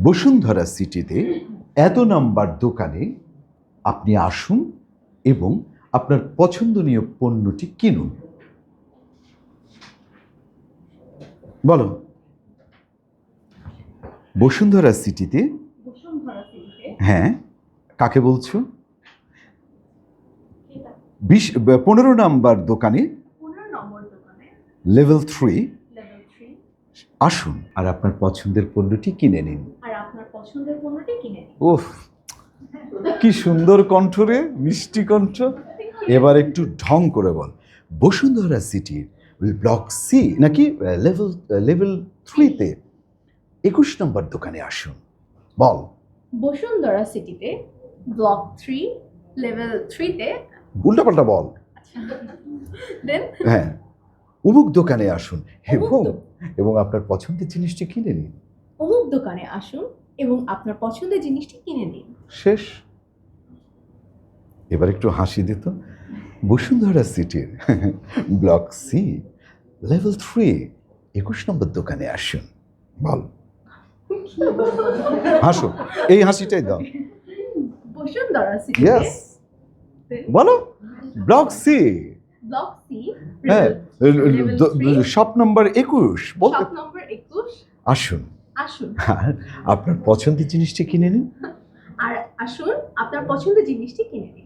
বসুন্ধরা সিটিতে এত নাম্বার দোকানে আপনি আসুন এবং আপনার পছন্দনীয় পণ্যটি কিনুন। বলো, বসুন্ধরা সিটিতে হ্যাঁ, কাকে বলছো? 15 নাম্বার দোকানে লেভেল 3 আসুন আর আপনার পছন্দের পণ্যটি কিনে নিন। ওহ, কি সুন্দর কণ্ঠ রে, মিষ্টি কণ্ঠ। এবার একটু ঢং করে বল। বসুন্ধরা সিটির ব্লক সি নাকি লেভেল 3-তে 21 নম্বর দোকানে আসুন। বল। বসুন্ধরা সিটিতে ব্লক 3 লেভেল 3-তে। উল্টাপাল্টা বল। দেন হ্যাঁ, অমুক দোকানে আসুন এবং আপনার পছন্দের জিনিসটি কিনে নিন। অমুক দোকানে আসুন এবং আপনার পছন্দের জিনিসটি কিনে নিন। শেষ। এবার একটু হাসি দিত। বসুন্ধরা সিটির ব্লক সি লেভেল 3 21 নম্বর দোকানে আসুন। বল। হাসো, এই হাসিটাই দাও। বসুন্ধরা সিটিতে ইয়েস, বলো। ব্লক সি ব্লক সি হ্যাঁ, শপ নম্বর 21 বলতে শপ নম্বর 21 আসুন। আসুন আর আপনার পছন্দের জিনিসটি কিনে নিন। আর আসুন আপনার পছন্দের জিনিসটি কিনে নিন।